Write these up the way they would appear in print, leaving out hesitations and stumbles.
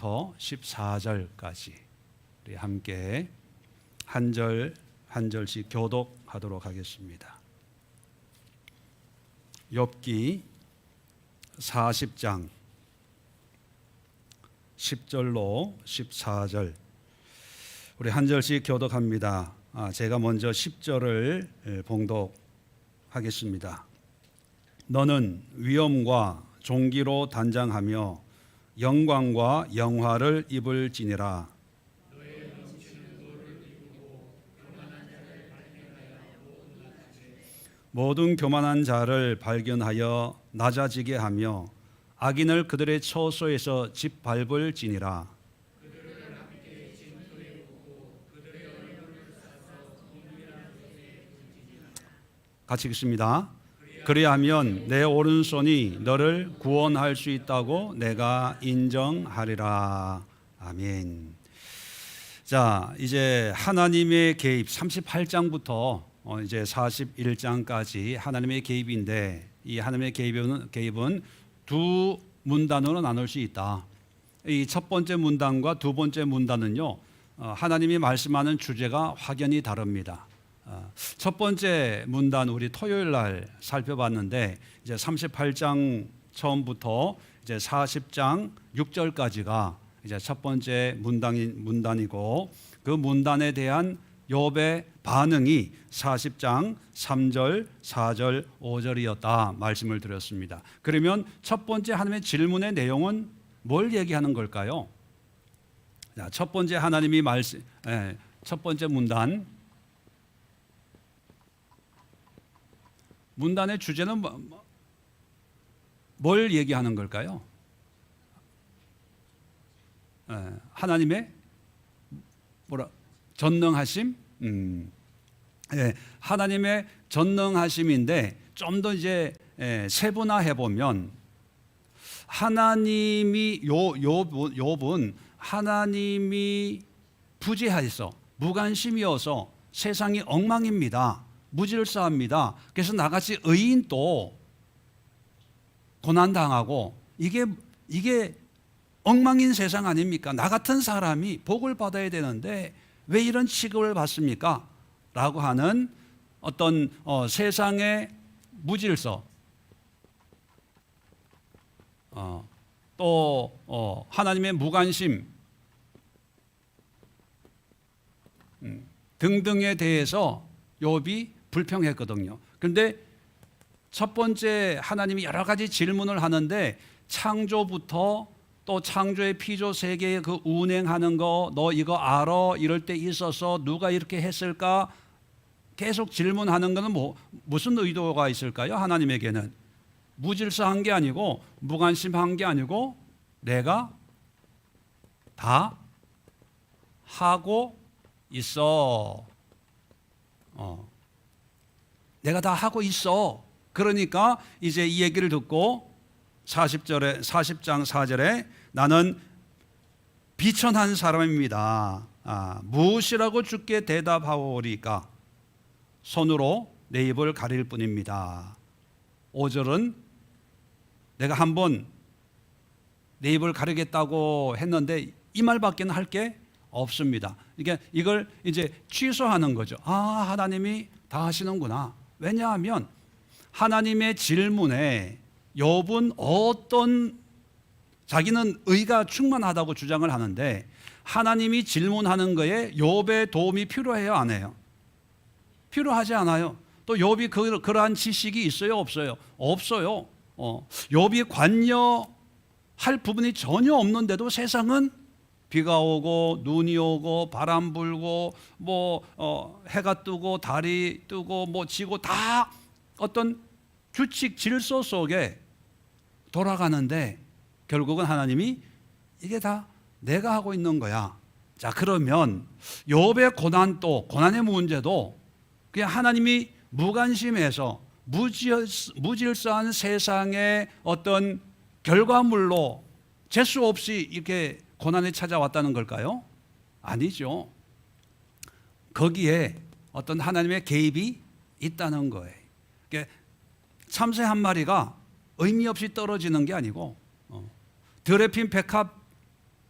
14절까지 우리 함께 한 절 한 절씩 교독하도록 하겠습니다. 욥기 40장 10절로 14절 우리 한 절씩 교독합니다. 제가 먼저 10절을 봉독하겠습니다. 너는 위엄과 존귀로 단장하며 영광과 영화를 입을지니라. 모든 교만한 자를 발견하여 낮아지게 하며 악인을 그들의 처소에서 짓밟을지니라. 같이 읽습니다. 그리하면 내 오른손이 너를 구원할 수 있다고 내가 인정하리라. 아멘. 자, 이제 하나님의 개입 38장부터 이제 41장까지 하나님의 개입인데, 이 하나님의 개입은 두 문단으로 나눌 수 있다. 이 첫 번째 문단과 두 번째 문단은요, 하나님이 말씀하는 주제가 확연히 다릅니다. 첫 번째 문단 우리 토요일 날 살펴봤는데, 이제 38장 처음부터 이제 40장 6절까지가 이제 첫 번째 문단이고, 그 문단에 대한 욥의 반응이 40장 3절, 4절, 5절이었다 말씀을 드렸습니다. 그러면 첫 번째 하나님의 질문의 내용은 뭘 얘기하는 걸까요? 자, 첫 번째 하나님이 첫 번째 문단의 주제는 뭘 얘기하는 걸까요? 하나님의 전능하심? 하나님의 전능하심인데, 좀 더 이제 세분화해 보면 욥은 하나님이 부재하여서 무관심이어서 세상이 엉망입니다. 무질서합니다. 그래서 나같이 의인도 고난당하고 이게 엉망인 세상 아닙니까? 나 같은 사람이 복을 받아야 되는데 왜 이런 취급을 받습니까? 라고 하는 어떤 세상의 무질서, 또 하나님의 무관심 등등에 대해서 욥이 불평했거든요. 그런데 첫 번째 하나님이 여러 가지 질문을 하는데, 창조부터 또 창조의 피조 세계의 그 운행하는 거, 너 이거 알아? 이럴 때 있어서 누가 이렇게 했을까? 계속 질문하는 것은 무슨 의도가 있을까요? 하나님에게는 무질서한 게 아니고 무관심한 게 아니고 내가 다 하고 있어. 내가 다 하고 있어. 그러니까 이제 이 얘기를 듣고 40장 4절에 나는 비천한 사람입니다. 무엇이라고 주께 대답하오리까? 손으로 내 입을 가릴 뿐입니다. 5절은 내가 한번 내 입을 가리겠다고 했는데 이 말밖에 할 게 없습니다. 이걸 이제 취소하는 거죠. 하나님이 다 하시는구나. 왜냐하면 하나님의 질문에 욥은 자기는 의가 충만하다고 주장을 하는데, 하나님이 질문하는 거에 욥의 도움이 필요해요, 안 해요? 필요하지 않아요. 또 욥이 그러한 지식이 있어요, 없어요? 없어요. 욥이 관여할 부분이 전혀 없는데도 세상은 비가 오고 눈이 오고 바람 불고 해가 뜨고 달이 뜨고 지고 다 어떤 규칙 질서 속에 돌아가는데, 결국은 하나님이 이게 다 내가 하고 있는 거야. 자, 그러면 욥의 고난의 문제도 그냥 하나님이 무관심해서 무질서한 세상의 어떤 결과물로 재수 없이 이렇게 고난이 찾아왔다는 걸까요? 아니죠. 거기에 어떤 하나님의 개입이 있다는 거예요. 참새 한 마리가 의미 없이 떨어지는 게 아니고, 드레핀 백합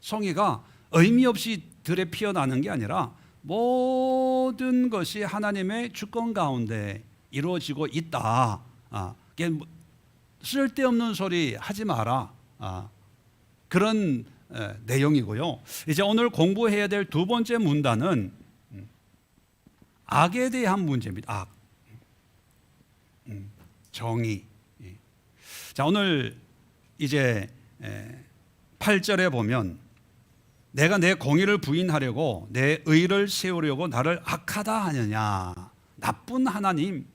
송이가 의미 없이 들에 피어나는 게 아니라 모든 것이 하나님의 주권 가운데 이루어지고 있다. 쓸데없는 소리 하지 마라. 그런 내용이고요. 이제 오늘 공부해야 될 두 번째 문단은 악에 대한 문제입니다. 악, 정의. 자, 오늘 이제 8절에 보면 내가 내 공의를 부인하려고 내 의를 세우려고 나를 악하다 하느냐. 나쁜 하나님,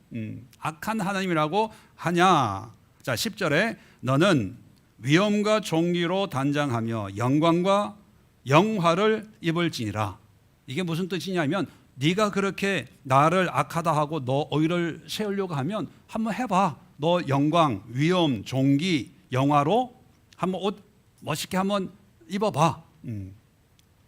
악한 하나님이라고 하냐. 자, 10절에 너는 위엄과 존귀로 단장하며 영광과 영화를 입을지니라. 이게 무슨 뜻이냐면 네가 그렇게 나를 악하다 하고 너 의를 세우려고 하면 한번 해봐. 너 영광, 위엄, 존귀, 영화로 한번 옷 멋있게 한번 입어봐.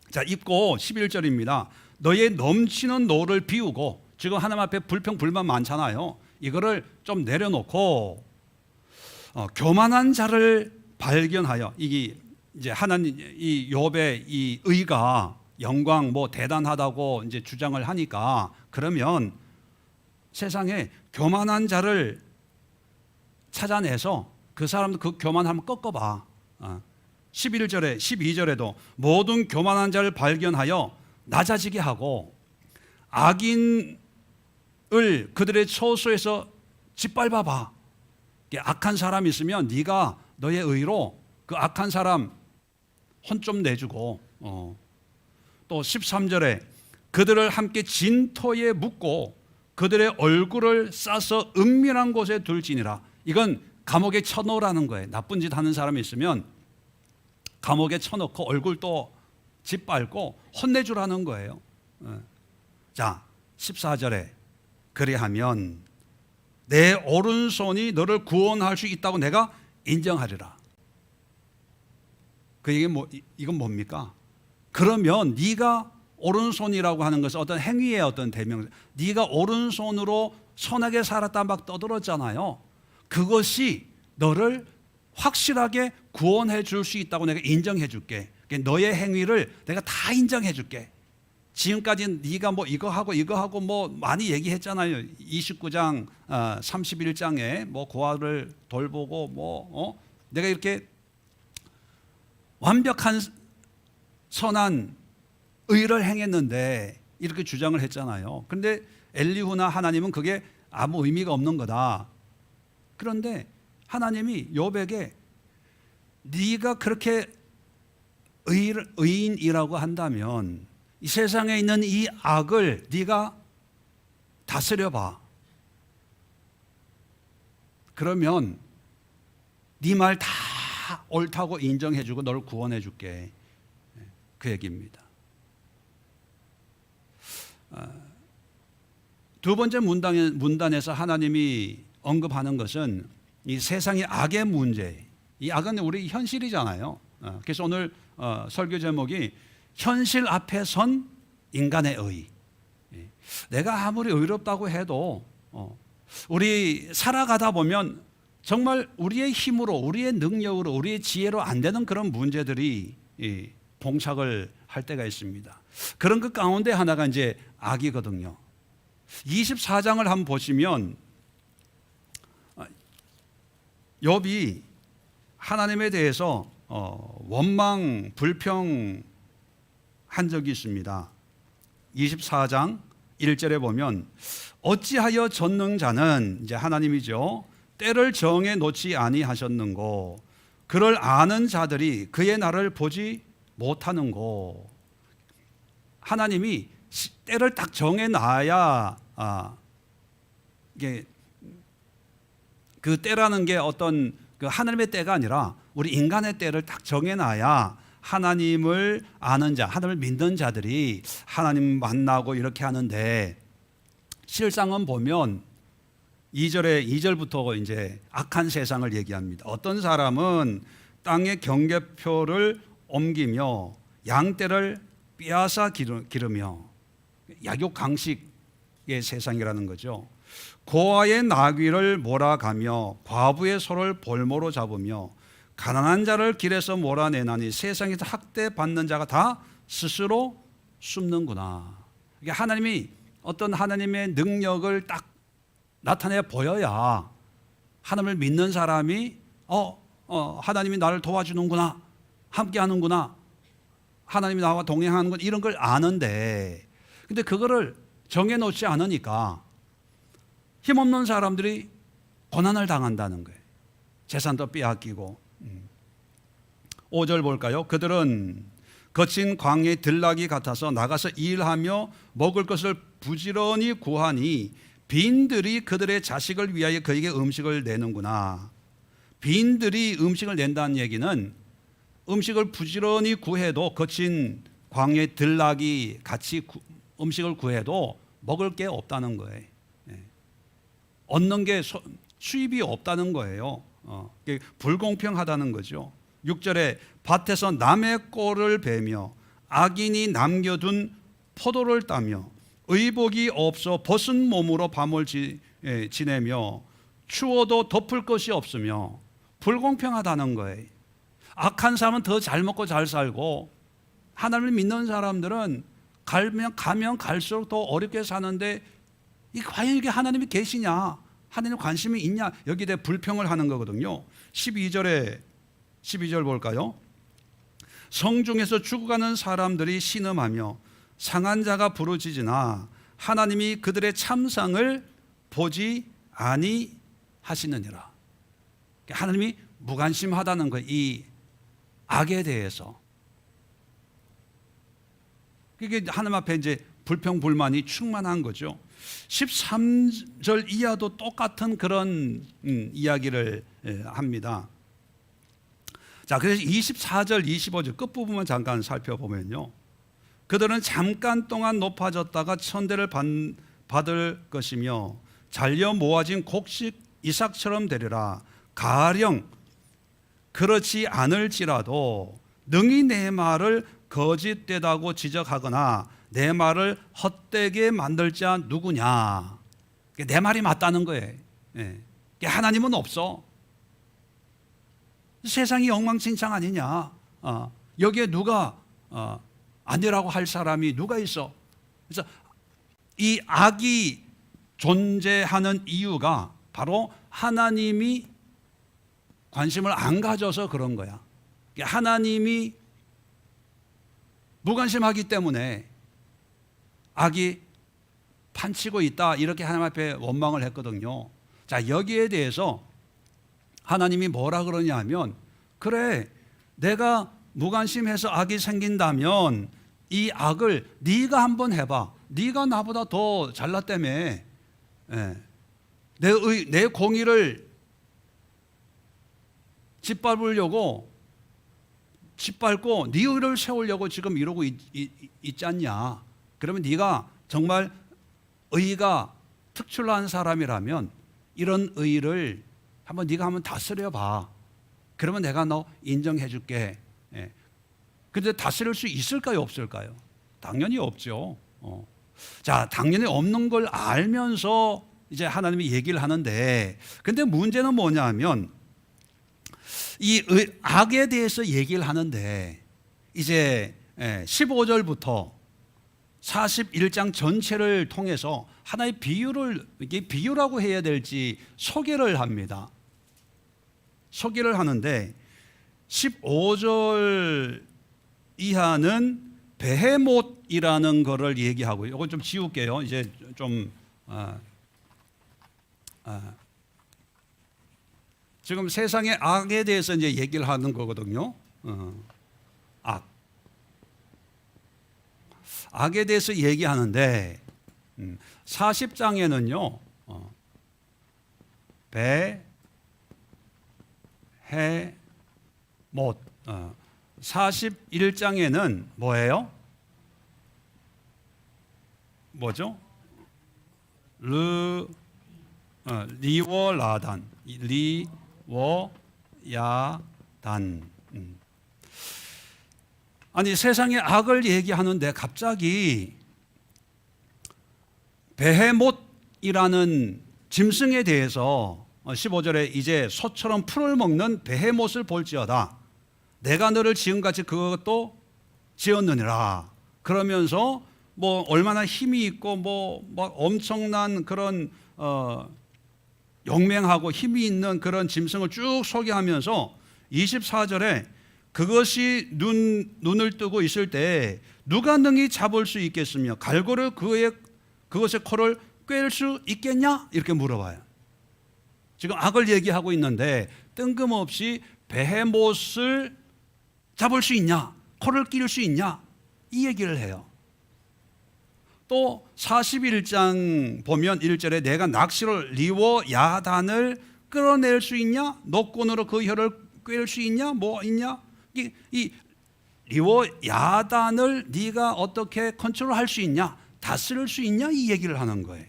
자, 입고 11절입니다. 너의 넘치는 노를 비우고, 지금 하나님 앞에 불평 불만 많잖아요. 이거를 좀 내려놓고 교만한 자를 발견하여, 이게 이제 하나님 이 욥의 이 의가 영광 뭐 대단하다고 이제 주장을 하니까, 그러면 세상에 교만한 자를 찾아내서 그 사람도 그 교만함을 꺾어봐. 11절에 12절에도 모든 교만한 자를 발견하여 낮아지게 하고 악인을 그들의 처소에서 짓밟아봐. 악한 사람이 있으면 네가 너의 의로 그 악한 사람 혼 좀 내주고, 또 13절에 그들을 함께 진토에 묻고 그들의 얼굴을 싸서 은밀한 곳에 둘지니라. 이건 감옥에 쳐넣으라는 거예요. 나쁜 짓 하는 사람이 있으면 감옥에 쳐넣고 얼굴 또 짓밟고 혼내주라는 거예요. 자, 14절에 그리하면 내 오른손이 너를 구원할 수 있다고 내가 인정하리라. 그 얘기 이건 뭡니까? 그러면 네가 오른손이라고 하는 것은 어떤 행위의 어떤 대명, 네가 오른손으로 선하게 살았다 막 떠들었잖아요. 그것이 너를 확실하게 구원해 줄 수 있다고 내가 인정해 줄게. 너의 행위를 내가 다 인정해 줄게. 지금까지는 네가 뭐 이거 하고 뭐 많이 얘기했잖아요. 29장 31장에 뭐 고아를 돌보고 내가 이렇게 완벽한 선한 의를 행했는데 이렇게 주장을 했잖아요. 그런데 엘리후나 하나님은 그게 아무 의미가 없는 거다. 그런데 하나님이 욥에게 네가 그렇게 의인이라고 한다면 이 세상에 있는 이 악을 네가 다스려봐. 그러면 네 말 다 옳다고 인정해주고 너를 구원해줄게. 그 얘기입니다. 두 번째 문단에서 하나님이 언급하는 것은 이 세상의 악의 문제. 이 악은 우리 현실이잖아요. 그래서 오늘 설교 제목이 현실 앞에 선 인간의 의. 내가 아무리 의롭다고 해도 우리 살아가다 보면 정말 우리의 힘으로, 우리의 능력으로, 우리의 지혜로 안 되는 그런 문제들이 봉착을 할 때가 있습니다. 그런 것 가운데 하나가 이제 악이거든요. 24장을 한번 보시면 욥이 하나님에 대해서 원망, 불평한 적이 있습니다. 24장 1절에 보면 어찌하여 전능자는, 이제 하나님이죠, 때를 정해 놓지 아니하셨는고 그를 아는 자들이 그의 날을 보지 못하는고. 하나님이 때를 딱 정해 놔야 이게 그 때라는 게 어떤 그 하나님의 때가 아니라 우리 인간의 때를 딱 정해 놔야 하나님을 아는 자, 하나님을 믿는 자들이 하나님 만나고 이렇게 하는데, 실상은 보면 2절부터 이제 악한 세상을 얘기합니다. 어떤 사람은 땅의 경계표를 옮기며 양떼를 빼앗아 기르며, 약육강식의 세상이라는 거죠. 고아의 나귀를 몰아가며 과부의 소를 볼모로 잡으며 가난한 자를 길에서 몰아내나니 세상에서 학대받는 자가 다 스스로 숨는구나. 이게 하나님이 어떤 하나님의 능력을 딱 나타내 보여야 하나님을 믿는 사람이 하나님이 나를 도와주는구나, 함께하는구나, 하나님이 나와 동행하는구나, 이런 걸 아는데, 근데 그거를 정해놓지 않으니까 힘없는 사람들이 고난을 당한다는 거예요. 재산도 빼앗기고. 5절 볼까요? 그들은 거친 광야의 들나귀 같아서 나가서 일하며 먹을 것을 부지런히 구하니 빈들이 그들의 자식을 위하여 그에게 음식을 내는구나. 빈들이 음식을 낸다는 얘기는 음식을 부지런히 구해도 거친 광야의 들나귀 같이 음식을 구해도 먹을 게 없다는 거예요. 얻는 게 수입이 없다는 거예요. 불공평하다는 거죠. 6절에 밭에서 남의 꼴을 베며 악인이 남겨둔 포도를 따며 의복이 없어 벗은 몸으로 밤을 지내며 추워도 덮을 것이 없으며 불공평하다는 거예요. 악한 사람은 더 잘 먹고 잘 살고 하나님을 믿는 사람들은 가면 갈수록 더 어렵게 사는데 과연 이게 하나님이 계시냐, 하나님 관심이 있냐, 여기에 대해 불평을 하는 거거든요. 12절 볼까요? 성중에서 죽어가는 사람들이 신음하며 상한 자가 부르짖으나 하나님이 그들의 참상을 보지 아니하시느니라. 하나님이 무관심하다는 거예요. 이 악에 대해서. 그게 하나님 앞에 이제 불평불만이 충만한 거죠. 13절 이하도 똑같은 그런 이야기를 합니다. 자, 그래서 24절, 25절 끝부분만 잠깐 살펴보면요. 그들은 잠깐 동안 높아졌다가 천대를 받을 것이며 잘려 모아진 곡식 이삭처럼 되리라. 가령 그렇지 않을지라도 능히 내 말을 거짓되다고 지적하거나 내 말을 헛되게 만들 자 누구냐. 내 말이 맞다는 거예요. 하나님은 없어. 세상이 엉망진창 아니냐. 여기에 누가 아니라고 할 사람이 누가 있어. 그래서 이 악이 존재하는 이유가 바로 하나님이 관심을 안 가져서 그런 거야. 하나님이 무관심하기 때문에 악이 판치고 있다, 이렇게 하나님 앞에 원망을 했거든요. 자, 여기에 대해서 하나님이 뭐라 그러냐 하면, 그래, 내가 무관심해서 악이 생긴다면 이 악을 네가 한번 해봐. 네가 나보다 더 잘났다며. 내 공의를 짓밟고 네 의를 세우려고 지금 이러고 있지 않냐. 그러면 네가 정말 의가 특출난 사람이라면 이런 의를 네가 다스려 봐. 그러면 내가 너 인정해 줄게. 근데 다스릴 수 있을까요, 없을까요? 당연히 없죠. 자, 당연히 없는 걸 알면서 이제 하나님이 얘기를 하는데, 근데 문제는 뭐냐 하면 이 악에 대해서 얘기를 하는데 이제 15절부터 41장 전체를 통해서 하나의 이게 비유라고 해야 될지 소개를 합니다. 소개를 하는데 15절 이하는 베헤못이라는 거를 얘기하고, 이거 좀 지울게요. 이제 좀 지금 세상의 악에 대해서 이제 얘기를 하는 거거든요. 악에 대해서 얘기하는데 40장에는요 베헤못, 41장에는 뭐예요? 뭐죠? 리워라단, 리워야단. 아니, 세상의 악을 얘기하는데 갑자기 베헤못이라는 짐승에 대해서 15절에 이제 소처럼 풀을 먹는 베헤못을 볼지어다. 내가 너를 지금같이 그것도 지었느니라. 그러면서 뭐 얼마나 힘이 있고 뭐 엄청난 그런 용맹하고 힘이 있는 그런 짐승을 쭉 소개하면서 24절에 그것이 눈을 뜨고 있을 때 누가 능히 잡을 수 있겠으며 갈고를 그것의 코를 꿰을 수 있겠냐? 이렇게 물어봐요. 지금 악을 얘기하고 있는데 뜬금없이 베헤못을 잡을 수 있냐? 코를 끼울 수 있냐? 이 얘기를 해요. 또 41장 보면 1절에 내가 낚시로 리워 야단을 끌어낼 수 있냐? 노끈으로 그 혀를 꿰을 수 있냐? 뭐 있냐? 이 리워 야단을 네가 어떻게 컨트롤할 수 있냐? 다스릴 수 있냐? 이 얘기를 하는 거예요.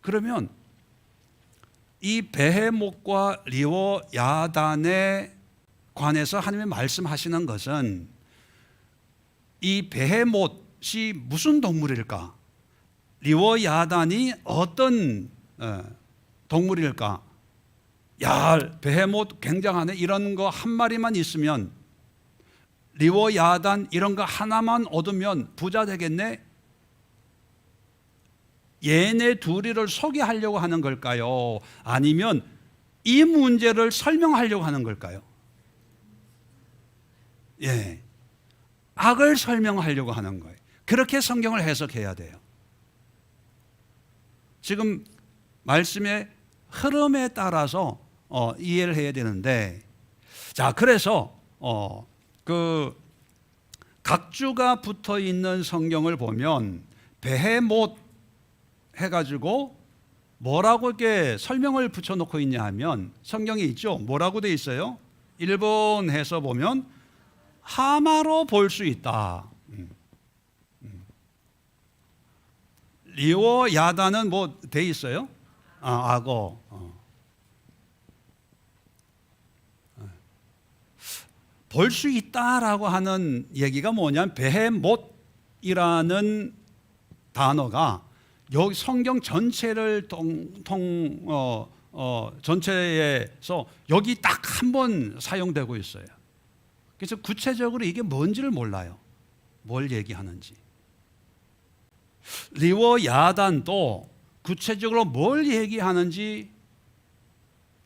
그러면 이 베헤못과 리워 야단에 관해서 하나님이 말씀하시는 것은 이 베헤못이 무슨 동물일까? 리워 야단이 어떤 동물일까? 야, 베헤못 굉장하네. 이런 거 한 마리만 있으면, 리워 야단 이런 거 하나만 얻으면 부자 되겠네. 얘네 둘이를 소개하려고 하는 걸까요? 아니면 이 문제를 설명하려고 하는 걸까요? 예, 악을 설명하려고 하는 거예요. 그렇게 성경을 해석해야 돼요. 지금 말씀의 흐름에 따라서 이해를 해야 되는데, 자, 그래서 그 각주가 붙어 있는 성경을 보면 베헤못 해가지고 뭐라고 이렇게 설명을 붙여놓고 있냐 하면 성경에 있죠. 뭐라고 돼 있어요? 일본에서 보면 하마로 볼 수 있다. 리워 야단은 뭐 돼 있어요? 악어. 볼 수 있다라고 하는 얘기가 뭐냐면 베헤못이라는 단어가 여기 성경 전체를 전체에서 여기 딱 한 번 사용되고 있어요. 그래서 구체적으로 이게 뭔지를 몰라요. 뭘 얘기하는지. 리워 야단도 구체적으로 뭘 얘기하는지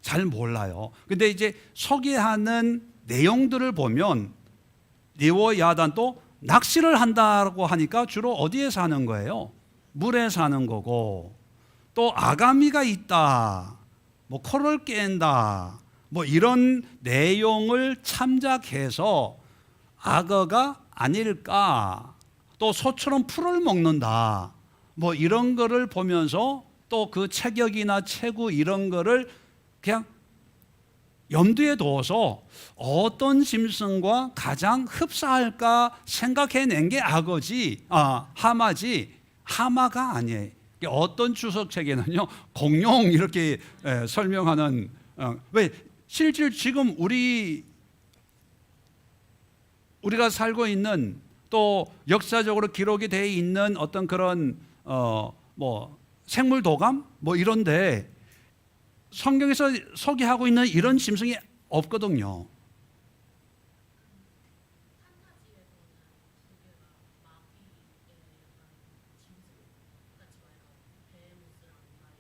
잘 몰라요. 근데 이제 소개하는 내용들을 보면 리워 야단도 낚시를 한다고 하니까 주로 어디에 사는 거예요? 물에 사는 거고, 또 아가미가 있다, 뭐 코를 깬다, 뭐 이런 내용을 참작해서 악어가 아닐까, 또 소처럼 풀을 먹는다, 뭐 이런 거를 보면서 또 그 체격이나 체구 이런 거를 그냥 염두에 두어서 어떤 짐승과 가장 흡사할까 생각해낸 게 악어지, 하마지, 하마가 아니에요. 어떤 주석책에는요 공룡 이렇게 설명하는, 왜 실질 지금 우리가 살고 있는, 또 역사적으로 기록이 되어 있는 어떤 그런 뭐 생물 도감 뭐 이런데 성경에서 소개하고 있는 이런 짐승이 없거든요.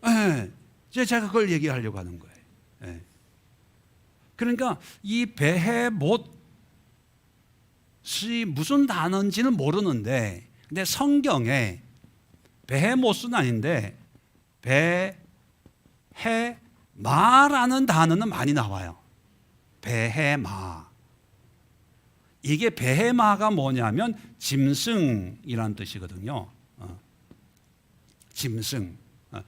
네, 제가 그걸 얘기하려고 하는 거예요. 네. 그러니까 이 베헤못이 무슨 단어인지는 모르는데, 근데 성경에 베헤못은 아닌데 베헤마라는 단어는 많이 나와요. 베헤마. 이게 베헤마가 뭐냐면 짐승이란 뜻이거든요. 짐승.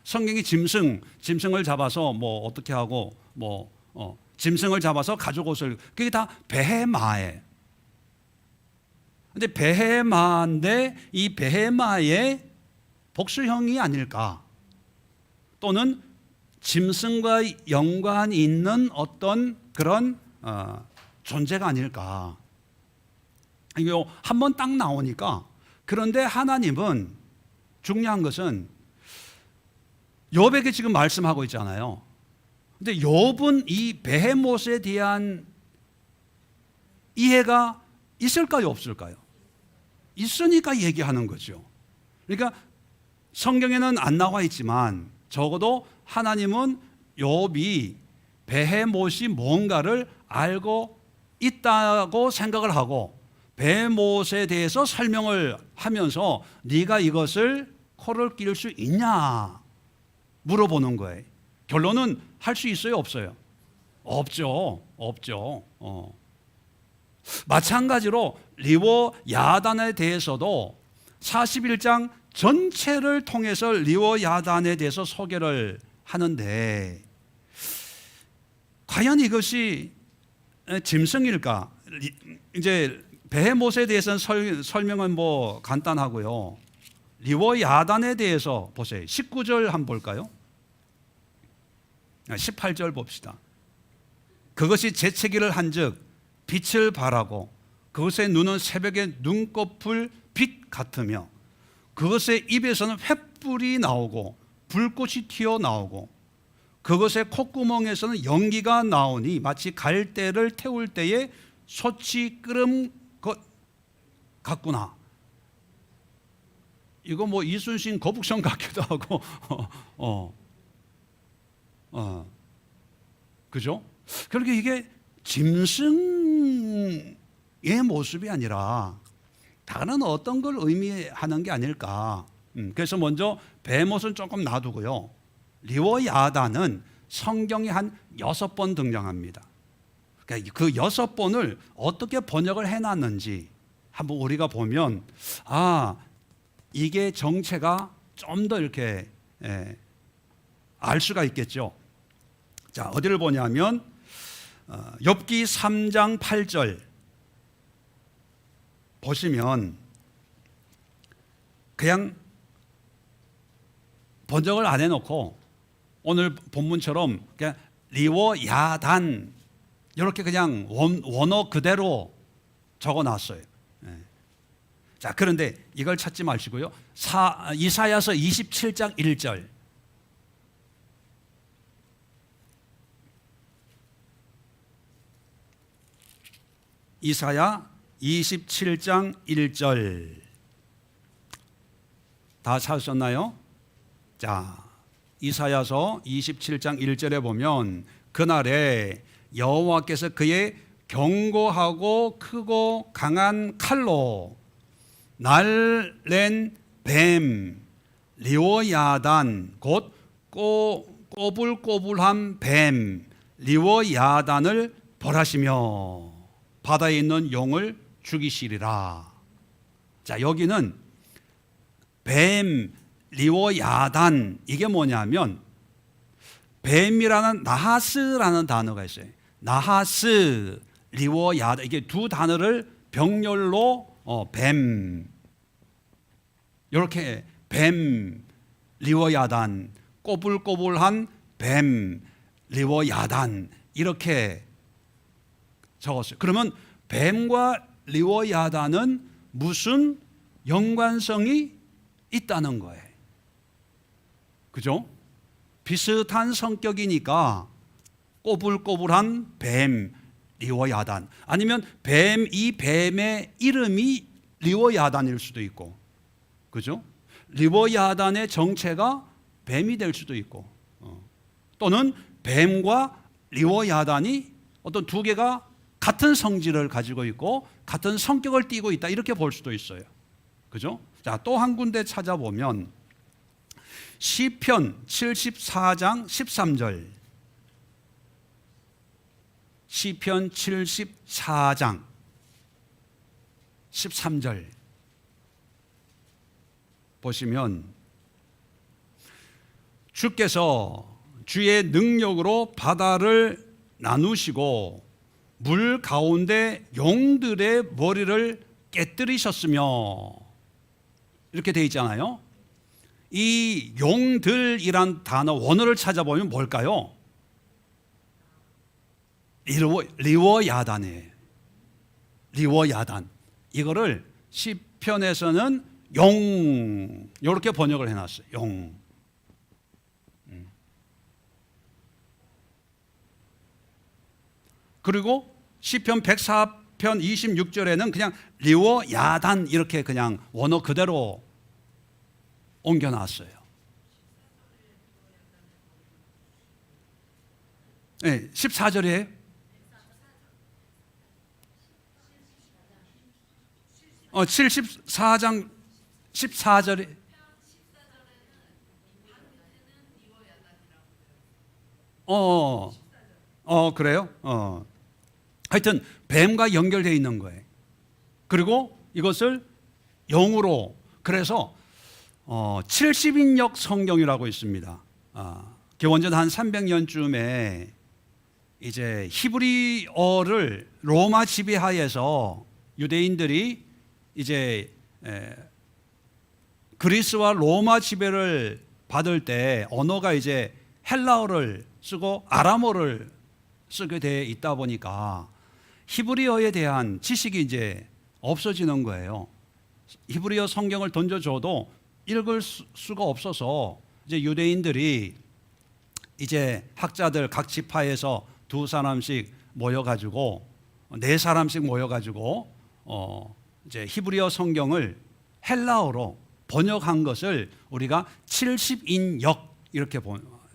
성경이 짐승을 잡아서 뭐 어떻게 하고 짐승을 잡아서 가죽 옷을, 그게 다 베헤마예요. 근데 베헤마인데 이 베헤마의 복수형이 아닐까, 또는 짐승과 연관이 있는 어떤 그런 존재가 아닐까. 이거 한번 딱 나오니까. 그런데 하나님은 중요한 것은 욥에게 지금 말씀하고 있잖아요. 근데 욥은 이 베헤못에 대한 이해가 있을까요, 없을까요? 있으니까 얘기하는 거죠. 그러니까 성경에는 안 나와 있지만 적어도 하나님은 욥이 베헤못이 뭔가를 알고 있다고 생각을 하고 베헤못에 대해서 설명을 하면서 네가 이것을 코를 끼울 수 있냐 물어보는 거예요. 결론은 할 수 있어요, 없어요? 없죠. 마찬가지로 리워 야단에 대해서도 41장 전체를 통해서 리워 야단에 대해서 소개를 하는데 과연 이것이 짐승일까? 이제 베헤못에 대해서는 설명은 뭐 간단하고요. 리워 야단에 대해서 보세요. 19절 한번 볼까요? 18절 봅시다. 그것이 재채기를 한즉 빛을 발하고 그것의 눈은 새벽의 눈꺼풀 빛 같으며 그것의 입에서는 횃불이 나오고 불꽃이 튀어나오고 그것의 콧구멍에서는 연기가 나오니 마치 갈대를 태울 때에 솥이 끓음 것 같구나. 이거 뭐 이순신 거북선 같기도 하고 그죠? 그렇게 이게 짐승의 모습이 아니라 다른 어떤 걸 의미하는 게 아닐까. 그래서 먼저 베헤못은 조금 놔두고요. 리워 야단은 성경에 한 6번 등장합니다. 그러니까 그 6번을 어떻게 번역을 해놨는지 한번 우리가 보면 이게 정체가 좀 더 이렇게 알 수가 있겠죠. 자, 어디를 보냐면 욥기 3장 8절 보시면 그냥 번역을 안 해놓고 오늘 본문처럼 그냥 리워 야단 이렇게 그냥 원어 그대로 적어놨어요. 자, 그런데 이걸 찾지 마시고요. 이사야서 27장 1절 이사야 27장 1절 다 찾으셨나요? 자, 이사야서 27장 1절에 보면 그날에 여호와께서 그의 견고하고 크고 강한 칼로 날랜 뱀 리워야단 곧 꼬불꼬불한 뱀 리워야단을 벌하시며 바다에 있는 용을 죽이시리라. 자, 여기는 뱀 리워야단 이게 뭐냐면 뱀이라는 나하스라는 단어가 있어요. 나하스 리워야단 이게 두 단어를 병렬로 뱀 이렇게 뱀 리워야단 꼬불꼬불한 뱀 리워야단 이렇게 적었어요. 그러면 뱀과 리워야단은 무슨 연관성이 있다는 거예요. 그죠? 비슷한 성격이니까 꼬불꼬불한 뱀 리워야단 아니면 이 뱀의 이름이 리워야단일 수도 있고 그죠? 리워야단의 정체가 뱀이 될 수도 있고 또는 뱀과 리워야단이 어떤 두 개가 같은 성질을 가지고 있고 같은 성격을 띠고 있다 이렇게 볼 수도 있어요. 그죠? 자, 또 한 군데 찾아보면 시편 74장 13절 시편 74장 13절 보시면 주께서 주의 능력으로 바다를 나누시고 물 가운데 용들의 머리를 깨뜨리셨으며 이렇게 되어 있잖아요. 이 용들이란 단어 원어를 찾아보면 뭘까요? 리워야단이에요. 리워야단. 이거를 시편에서는 용 이렇게 번역을 해놨어요. 용. 그리고 시편 104편 26절에는 그냥 리워 야단 이렇게 그냥 원어 그대로 옮겨놨어요. 네, 14절이에요. 74장 14절에 그래요? 하여튼 뱀과 연결되어 있는 거예요. 그리고 이것을 영으로, 그래서 70인역 성경이라고 있습니다. 기원전 한 300년쯤에 이제 히브리어를 로마 지배하에서 유대인들이 이제 그리스와 로마 지배를 받을 때 언어가 이제 헬라어를 쓰고 아람어를 쓰게 돼 있다 보니까 히브리어에 대한 지식이 이제 없어지는 거예요. 히브리어 성경을 던져줘도 읽을 수가 없어서 이제 유대인들이 이제 학자들 각 지파에서 2사람씩 모여가지고 4사람씩 모여가지고 이제 히브리어 성경을 헬라어로 번역한 것을 우리가 70인역 이렇게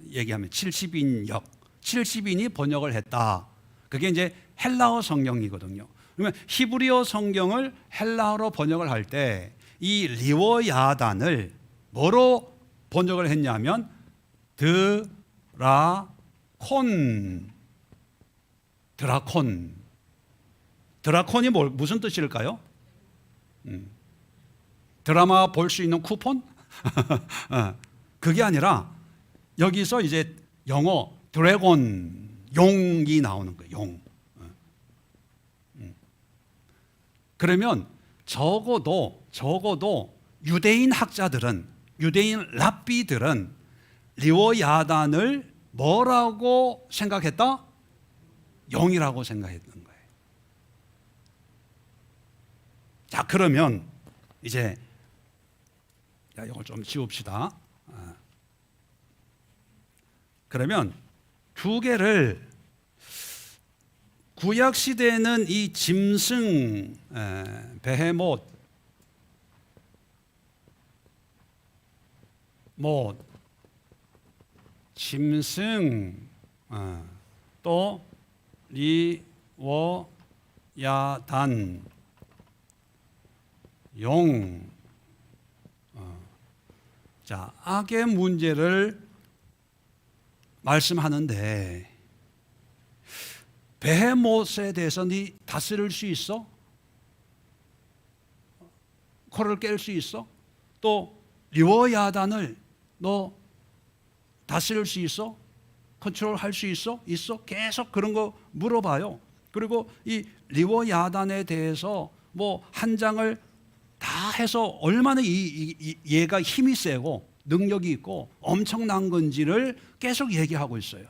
얘기하면 70인역, 70인이 번역을 했다. 그게 이제 헬라어 성경이거든요. 그러면 히브리어 성경을 헬라어로 번역을 할 때 이 리워야단을 뭐로 번역을 했냐면 드라콘이 무슨 뜻일까요? 드라마 볼 수 있는 쿠폰? 그게 아니라 여기서 이제 영어 드래곤, 용이 나오는 거예요. 용. 그러면 적어도 유대인 학자들은, 유대인 랍비들은 리워야단을 뭐라고 생각했다? 영이라고 생각했던 거예요. 자, 그러면 이제 이걸 좀 지웁시다. 그러면 두 개를, 구약 시대에는 이 짐승, 베헤못, 짐승, 또 리워야단, 용. 자, 악의 문제를 말씀하는데 베헤못에 대해서 네 다스릴 수 있어? 코를 깰 수 있어? 또 리워야단을 너 다스릴 수 있어? 컨트롤 할 수 있어? 있어? 계속 그런 거 물어봐요. 그리고 이 리워야단에 대해서 뭐 한 장을 다 해서 얼마나 얘가 힘이 세고 능력이 있고 엄청난 건지를 계속 얘기하고 있어요.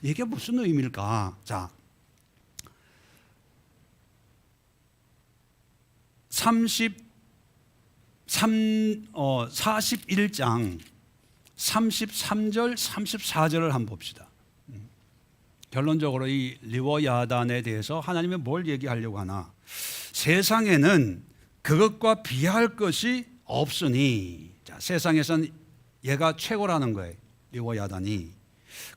이게 무슨 의미일까? 자, 41장 33절 34절을 한번 봅시다. 결론적으로 이 리워야단에 대해서 하나님이 뭘 얘기하려고 하나? 세상에는 그것과 비할 것이 없으니. 자, 세상에선 얘가 최고라는 거예요. 리워야단이.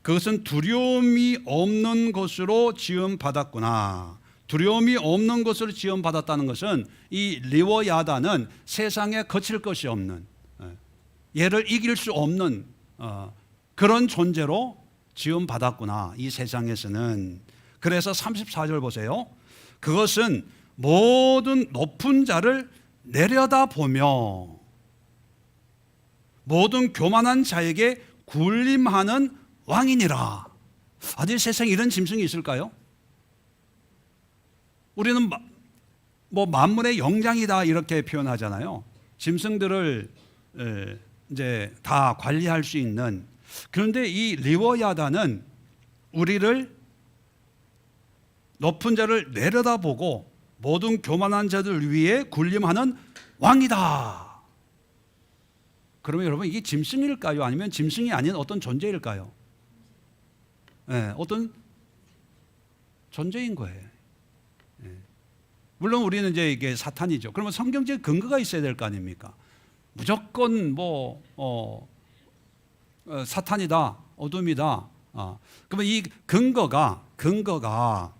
그것은 두려움이 없는 것으로 지음받았구나. 두려움이 없는 것으로 지음받았다는 것은 이 리워야단은 세상에 거칠 것이 없는, 얘를 이길 수 없는 그런 존재로 지음받았구나, 이 세상에서는. 그래서 34절 보세요. 그것은 모든 높은 자를 내려다보며 모든 교만한 자에게 군림하는 왕이니라. 아니, 세상에 이런 짐승이 있을까요? 우리는 뭐 만물의 영장이다 이렇게 표현하잖아요. 짐승들을 이제 다 관리할 수 있는. 그런데 이 리워야단은 우리를, 높은 자를 내려다보고 모든 교만한 자들 위에 군림하는 왕이다. 그러면 여러분, 이게 짐승일까요? 아니면 짐승이 아닌 어떤 존재일까요? 네, 어떤 존재인 거예요. 예. 물론 우리는 이제 이게 사탄이죠. 그러면 성경적 근거가 있어야 될 거 아닙니까? 무조건 사탄이다, 어둠이다. 그러면 이 근거가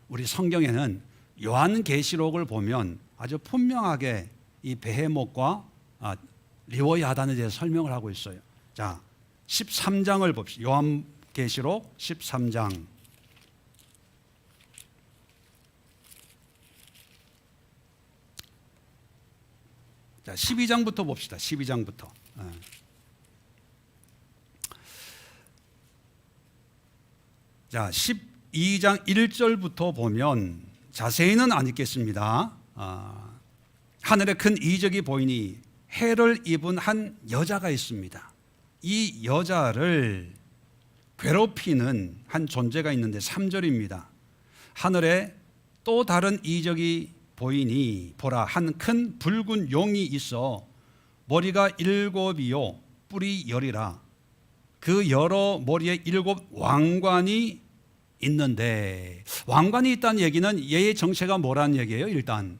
우리 성경에는 요한계시록을 보면 아주 분명하게 이 베헤못과 리워야단에 대해서 설명을 하고 있어요. 자, 13장을 봅시다. 요한계시록 13장. 자, 12장부터 봅시다. 12장부터. 자, 12장 1절부터 보면 자세히는 안 읽겠습니다. 하늘에 큰 이적이 보이니 해를 입은 한 여자가 있습니다. 이 여자를 괴롭히는 한 존재가 있는데 3절입니다. 하늘에 또 다른 이적이 보이니 보라, 한 큰 붉은 용이 있어 머리가 7이요 뿔이 10이라. 그 여러 머리에 7 왕관이 있는데, 왕관이 있다는 얘기는 얘의 정체가 뭐라는 얘기예요? 일단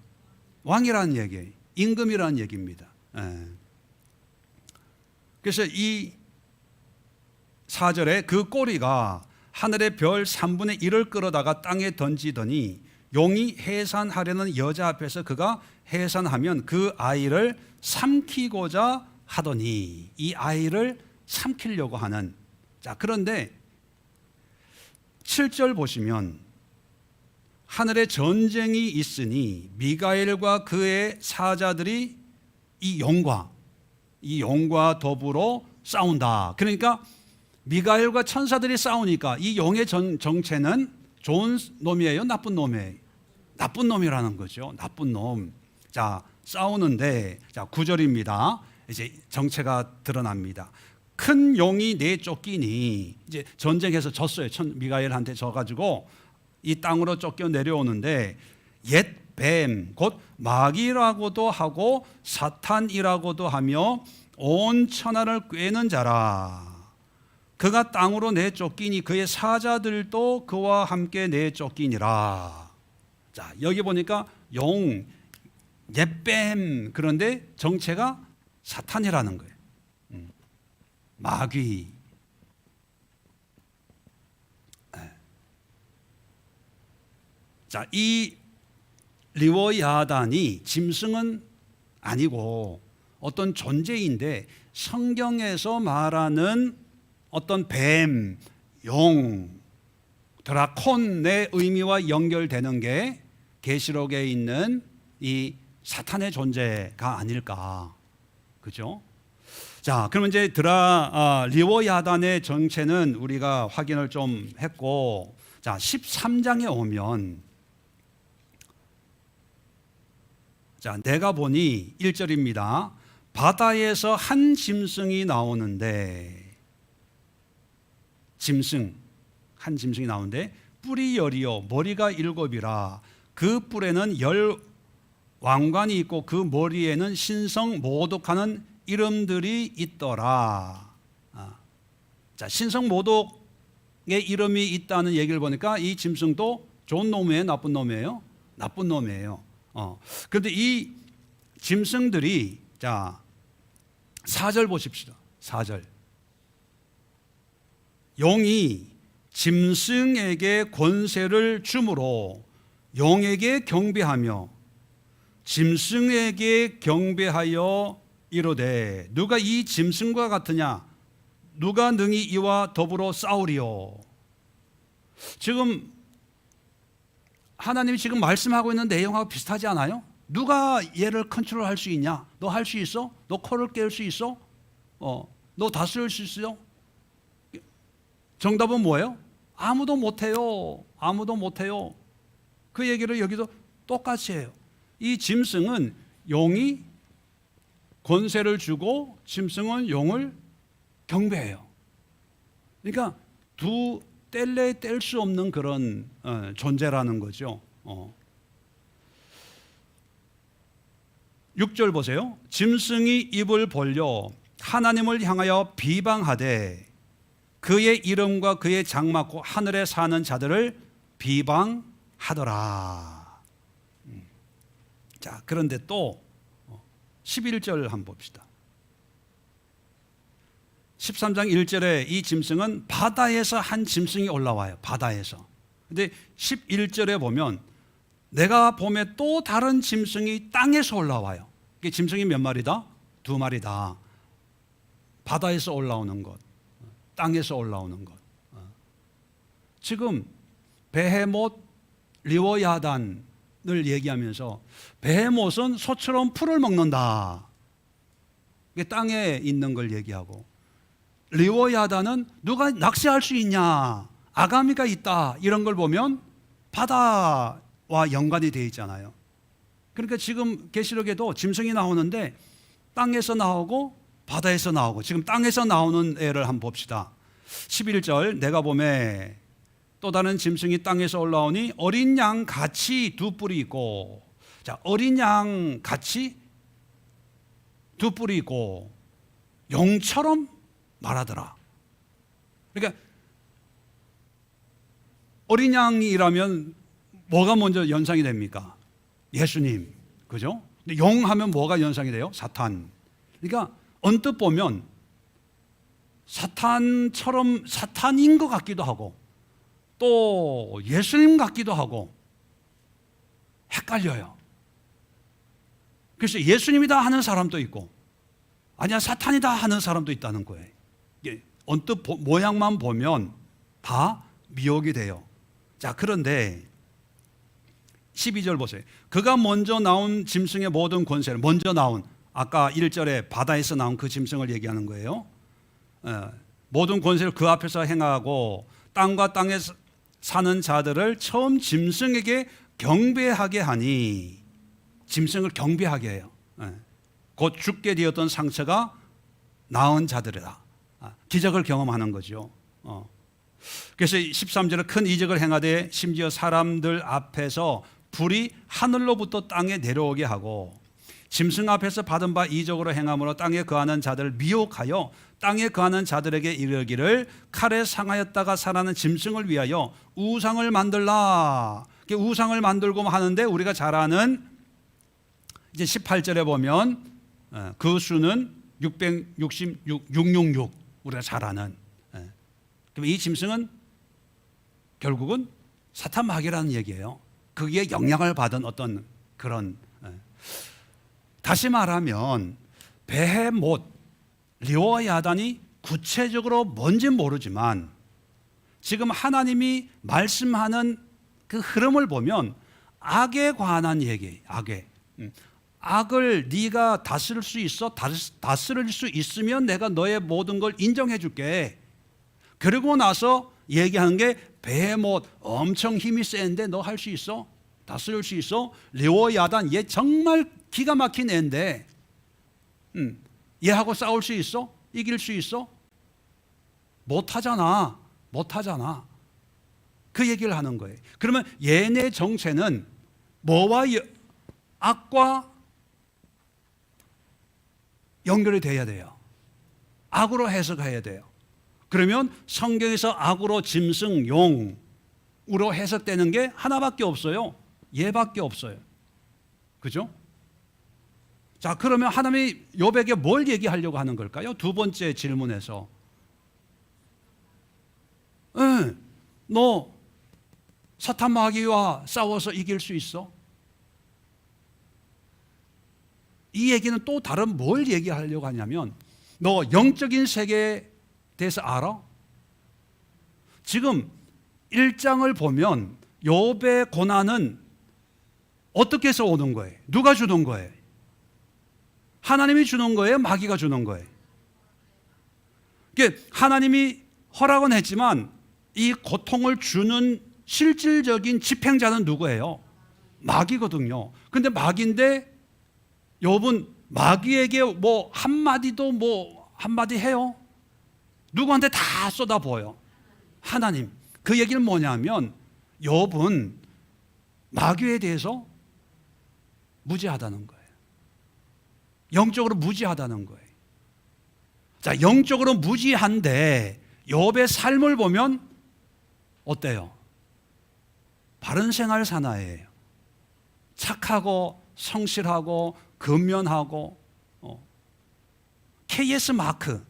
왕이라는 얘기예요. 임금이라는 얘기입니다. 그래서 이 4절에 그 꼬리가 하늘의 별 3분의 1을 끌어다가 땅에 던지더니 용이 해산하려는 여자 앞에서 그가 해산하면 그 아이를 삼키고자 하더니, 이 아이를 삼키려고 하는. 자, 그런데 7절 보시면 하늘에 전쟁이 있으니 미가엘과 그의 사자들이 이 용과 더불어 싸운다. 그러니까 미가엘과 천사들이 싸우니까 이 용의 정체는 좋은 놈이에요, 나쁜 놈이에요? 나쁜 놈이라는 거죠. 나쁜 놈. 자, 싸우는데, 자, 9절입니다. 이제 정체가 드러납니다. 큰 용이 내쫓기니, 이제 전쟁에서 졌어요. 미가엘한테 져가지고 이 땅으로 쫓겨 내려오는데, 옛 뱀, 곧 마귀라고도 하고 사탄이라고도 하며 온 천하를 꿰는 자라. 그가 땅으로 내쫓기니 그의 사자들도 그와 함께 내쫓기니라. 자, 여기 보니까 용, 옛뱀, 그런데 정체가 사탄이라는 거예요. 마귀. 자, 이 리워야단이 짐승은 아니고 어떤 존재인데, 성경에서 말하는 어떤 뱀, 용, 드라콘의 의미와 연결되는 게 계시록에 있는 이 사탄의 존재가 아닐까. 그죠? 자, 그러면 이제 리워야단의 정체는 우리가 확인을 좀 했고, 자, 13장에 오면, 자, 내가 보니 1절입니다. 바다에서 한 짐승이 나오는데, 한 짐승이 나오는데 뿔이 10이요 머리가 7이라. 그 뿔에는 10 왕관이 있고 그 머리에는 신성 모독하는 이름들이 있더라. 자, 신성 모독의 이름이 있다는 얘기를 보니까 이 짐승도 좋은 놈이에요, 나쁜 놈이에요? 나쁜 놈이에요. 그런데 이 짐승들이, 자, 4절 보십시다. 4절. 용이 짐승에게 권세를 주므로 용에게 경배하며 짐승에게 경배하여 이르되 누가 이 짐승과 같으냐? 누가 능히 이와 더불어 싸우리요? 지금 하나님이 지금 말씀하고 있는 내용하고 비슷하지 않아요? 누가 얘를 컨트롤할 수 있냐? 너 할 수 있어? 너 코를 깰 수 있어? 너 다스릴 수 있어요? 정답은 뭐예요? 아무도 못해요. 아무도 못해요. 그 얘기를 여기도 똑같이 해요. 이 짐승은 용이 권세를 주고 짐승은 용을 경배해요. 그러니까 두 뗄래 뗄 수 없는 그런 존재라는 거죠. 6절 보세요. 짐승이 입을 벌려 하나님을 향하여 비방하되 그의 이름과 그의 장막과 하늘에 사는 자들을 비방하더라. 자, 그런데 또 11절 한번 봅시다. 13장 1절에 이 짐승은 바다에서 한 짐승이 올라와요. 바다에서. 근데 11절에 보면 내가 봄에 또 다른 짐승이 땅에서 올라와요. 이게 짐승이 몇 마리다? 2마리다. 바다에서 올라오는 것, 땅에서 올라오는 것. 지금 베헤못, 리워야단을 얘기하면서 베헤못은 소처럼 풀을 먹는다. 이게 땅에 있는 걸 얘기하고, 리워야단은 누가 낚시할 수 있냐, 아가미가 있다, 이런 걸 보면 바다와 연관이 되어 있잖아요. 그러니까 지금 계시록에도 짐승이 나오는데 땅에서 나오고 바다에서 나오고, 지금 땅에서 나오는 애를 한번 봅시다. 11절 내가 보매 또 다른 짐승이 땅에서 올라오니 어린 양 같이 2뿔이 있고, 자, 어린 양 같이 2뿔이 있고 용처럼 말하더라. 그러니까 어린 양이라면 뭐가 먼저 연상이 됩니까? 예수님, 그죠? 근데 용 하면 뭐가 연상이 돼요? 사탄. 그러니까 언뜻 보면 사탄처럼, 사탄인 것 같기도 하고 또 예수님 같기도 하고 헷갈려요. 그래서 예수님이다 하는 사람도 있고 아니야 사탄이다 하는 사람도 있다는 거예요. 이게 언뜻 모양만 보면 다 미혹이 돼요. 자, 그런데 12절 보세요. 그가 먼저 나온 짐승의 모든 권세를, 먼저 나온, 아까 1절에 바다에서 나온 그 짐승을 얘기하는 거예요. 모든 권세를 그 앞에서 행하고 땅과 땅에 사는 자들을 처음 짐승에게 경배하게 하니, 짐승을 경배하게 해요. 곧 죽게 되었던 상처가 나은 자들이다. 기적을 경험하는 거죠. 그래서 13절에 큰 이적을 행하되 심지어 사람들 앞에서 불이 하늘로부터 땅에 내려오게 하고 짐승 앞에서 받은 바 이적으로 행함으로 땅에 거하는 자들을 미혹하여 땅에 거하는 자들에게 이르기를 칼에 상하였다가 살아나는 짐승을 위하여 우상을 만들라. 우상을 만들고 하는데 우리가 잘 아는 이제 18절에 보면 그 수는 666, 우리가 잘 아는. 그럼 이 짐승은 결국은 사탄 마귀라는 얘기예요. 거기에 영향을 받은 어떤 그런, 다시 말하면 베헤못, 리워야단이 구체적으로 뭔지 모르지만 지금 하나님이 말씀하는 그 흐름을 보면 악에 관한 얘기, 악을 네가 다스릴 수 있어? 다스릴 수 있으면 내가 너의 모든 걸 인정해 줄게. 그리고 나서 얘기하는 게 베헤못, 엄청 힘이 센데 너 할 수 있어? 다스릴 수 있어? 리워야단, 얘 정말 기가 막힌 애인데 얘하고 싸울 수 있어? 이길 수 있어? 못하잖아. 그 얘기를 하는 거예요. 그러면 얘네 정체는 뭐와 악과 연결이 돼야 돼요. 악으로 해석해야 돼요. 그러면 성경에서 악으로 짐승, 용으로 해석되는 게 하나밖에 없어요. 얘밖에 없어요. 그죠? 자, 그러면 하나님이 욥에게 뭘 얘기하려고 하는 걸까요? 두 번째 질문에서 너 사탄 마귀와 싸워서 이길 수 있어? 이 얘기는 또 다른 뭘 얘기하려고 하냐면 너 영적인 세계에 대해서 알아? 지금 1장을 보면 욥의 고난은 어떻게 해서 오는 거예요? 누가 주는 거예요? 하나님이 주는 거예요? 마귀가 주는 거예요? 하나님이 허락은 했지만 이 고통을 주는 실질적인 집행자는 누구예요? 마귀거든요. 근데 마귀인데 욥은 마귀에게 뭐 한마디도 뭐 한마디 해요? 누구한테 다 쏟아부어요? 하나님. 그 얘기는 뭐냐면 욥은 마귀에 대해서 무지하다는 거예요. 영적으로 무지하다는 거예요. 자, 영적으로 무지한데 욥의 삶을 보면 어때요? 바른 생활 사나이예요. 착하고 성실하고 근면하고 KS 마크.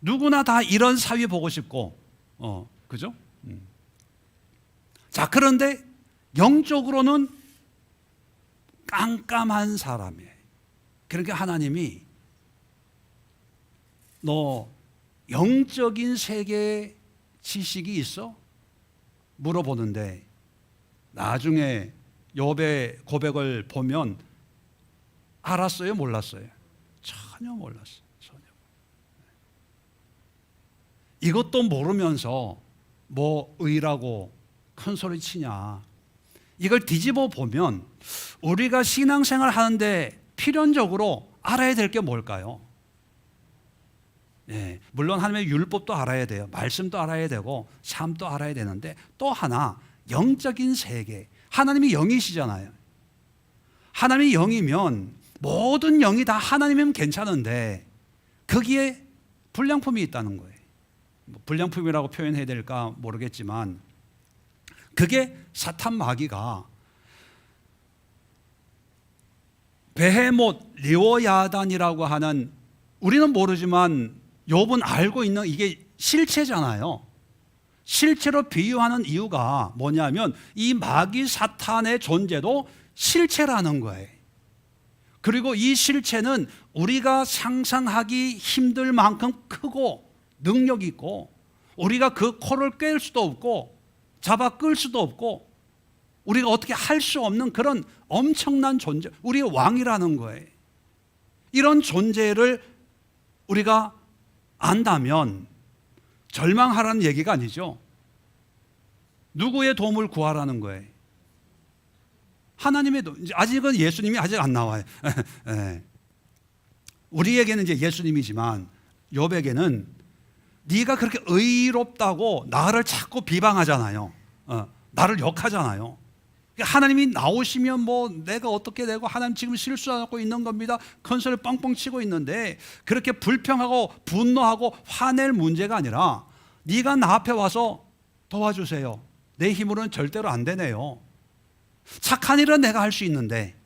누구나 다 이런 사위 보고 싶고 그죠? 자, 그런데 영적으로는 깜깜한 사람이에요. 그러니까 하나님이 너 영적인 세계의 지식이 있어? 물어보는데 나중에 욥의 고백을 보면 알았어요? 몰랐어요? 전혀 몰랐어요. 전혀. 이것도 모르면서 뭐 의라고 큰 소리 치냐. 이걸 뒤집어 보면 우리가 신앙생활 하는데 필연적으로 알아야 될 게 뭘까요? 예, 물론 하나님의 율법도 알아야 돼요. 말씀도 알아야 되고 삶도 알아야 되는데 또 하나 영적인 세계. 하나님이 영이시잖아요. 하나님이 영이면 모든 영이 다 하나님이면 괜찮은데 거기에 불량품이 있다는 거예요. 불량품이라고 표현해야 될까 모르겠지만 그게 사탄 마귀가 베헤못 리오야단이라고 하는, 우리는 모르지만 욥은 알고 있는 이게 실체잖아요. 실체로 비유하는 이유가 뭐냐면 이 마귀 사탄의 존재도 실체라는 거예요. 그리고 이 실체는 우리가 상상하기 힘들 만큼 크고 능력 있고 우리가 그 코를 꿰을 수도 없고 잡아 끌 수도 없고 우리가 어떻게 할 수 없는 그런 엄청난 존재, 우리의 왕이라는 거예요. 이런 존재를 우리가 안다면 절망하라는 얘기가 아니죠. 누구의 도움을 구하라는 거예요? 하나님의 도움. 아직은 예수님이 아직 안 나와요. 우리에게는 이제 예수님이지만 욥에게는 네가 그렇게 의롭다고 나를 자꾸 비방하잖아요. 나를 욕하잖아요. 하나님이 나오시면 뭐 내가 어떻게 되고 하나님 지금 실수하고 있는 겁니다. 큰 소리 뻥뻥 치고 있는데 그렇게 불평하고 분노하고 화낼 문제가 아니라 네가 나 앞에 와서 도와주세요. 내 힘으로는 절대로 안 되네요. 착한 일은 내가 할 수 있는데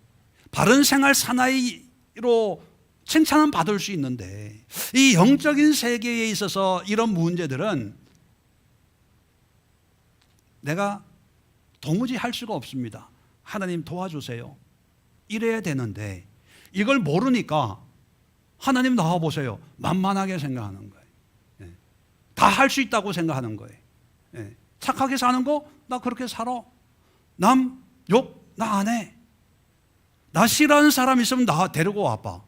바른 생활 사나이로 칭찬은 받을 수 있는데 이 영적인 세계에 있어서 이런 문제들은 내가 도무지 할 수가 없습니다. 하나님 도와주세요. 이래야 되는데 이걸 모르니까 하나님 나와보세요. 만만하게 생각하는 거예요. 다 할 수 있다고 생각하는 거예요. 착하게 사는 거 나 그렇게 살아. 남 욕 나 안 해. 나 싫어하는 사람 있으면 나 데리고 와봐.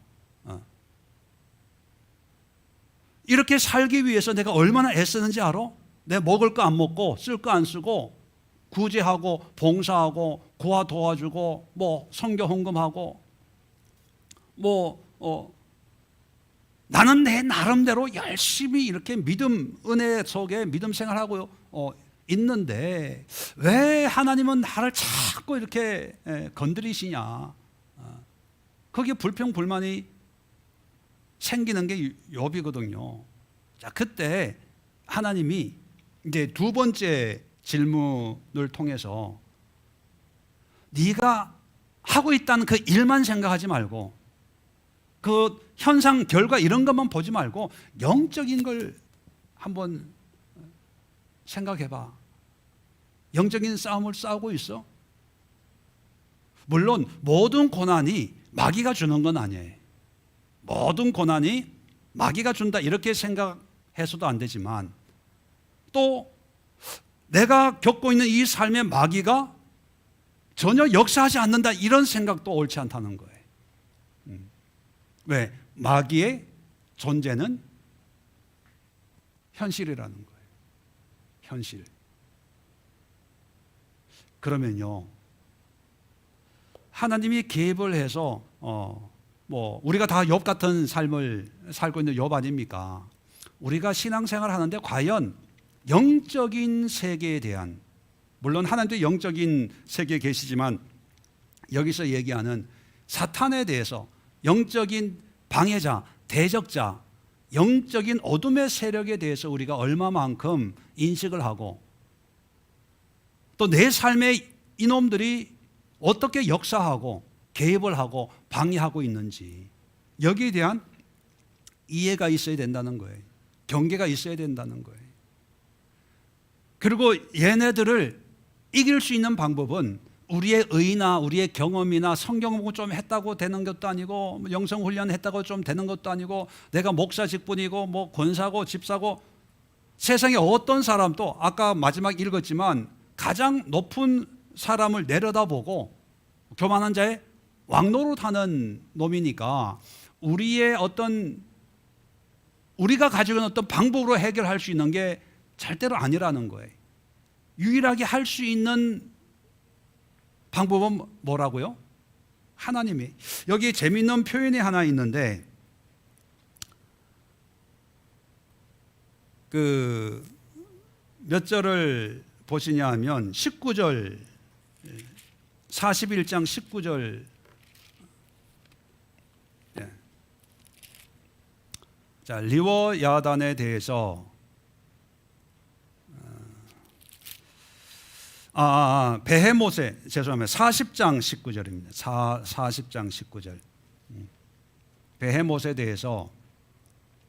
이렇게 살기 위해서 내가 얼마나 애쓰는지 알아? 내 먹을 거 안 먹고 쓸 거 안 쓰고 구제하고 봉사하고 고아 도와주고 뭐 선교 헌금하고 나는 내 나름대로 열심히 이렇게 믿음 은혜 속에 믿음 생활하고 있는데 왜 하나님은 나를 자꾸 이렇게 건드리시냐? 거기에 불평 불만이 생기는 게 욥이거든요. 자, 그때 하나님이 이제 두 번째 질문을 통해서 네가 하고 있다는 그 일만 생각하지 말고 그 현상 결과 이런 것만 보지 말고 영적인 걸 한번 생각해봐. 영적인 싸움을 싸우고 있어? 물론 모든 고난이 마귀가 주는 건 아니에요. 모든 고난이 마귀가 준다 이렇게 생각해서도 안 되지만 또 내가 겪고 있는 이 삶의 마귀가 전혀 역사하지 않는다 이런 생각도 옳지 않다는 거예요. 왜? 마귀의 존재는 현실이라는 거예요. 현실. 그러면요, 하나님이 개입을 해서 우리가 다 욥 같은 삶을 살고 있는 욥 아닙니까? 우리가 신앙생활을 하는데 과연 영적인 세계에 대한, 물론 하나님도 영적인 세계에 계시지만 여기서 얘기하는 사탄에 대해서 영적인 방해자, 대적자, 영적인 어둠의 세력에 대해서 우리가 얼마만큼 인식을 하고 또 내 삶에 이놈들이 어떻게 역사하고 개입을 하고 방해하고 있는지 여기에 대한 이해가 있어야 된다는 거예요. 경계가 있어야 된다는 거예요. 그리고 얘네들을 이길 수 있는 방법은 우리의 의나 우리의 경험이나 성경 공부 좀 했다고 되는 것도 아니고 영성 훈련 했다고 좀 되는 것도 아니고 내가 목사 직분이고 뭐 권사고 집사고 세상에 어떤 사람도 아까 마지막 읽었지만 가장 높은 사람을 내려다보고 교만한 자의 왕노릇하는 놈이니까 우리의 어떤 우리가 가지고 있는 어떤 방법으로 해결할 수 있는 게 절대로 아니라는 거예요. 유일하게 할 수 있는 방법은 뭐라고요? 하나님이. 여기 재미있는 표현이 하나 있는데 그 몇 절을 보시냐 하면 19절 41장 19절 자, 리워 야단에 대해서 베헤못에 죄송합니다. 40장 19절입니다. 40장 19절. 베헤못에 대해서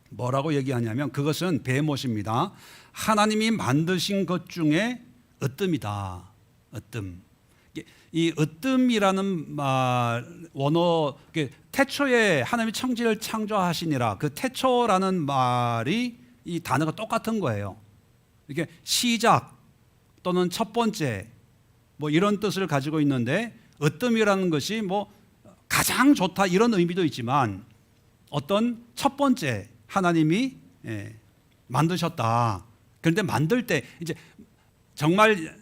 뭐라고 얘기하냐면 그것은 베헤못입니다. 하나님이 만드신 것 중에 으뜸이다. 으뜸. 이 으뜸이라는 말 원어 태초에 하나님이 천지를 창조하시니라 그 태초라는 말이 이 단어가 똑같은 거예요. 이게 시작 또는 첫 번째 뭐 이런 뜻을 가지고 있는데 으뜸이라는 것이 뭐 가장 좋다 이런 의미도 있지만 어떤 첫 번째 하나님이 만드셨다. 그런데 만들 때 이제 정말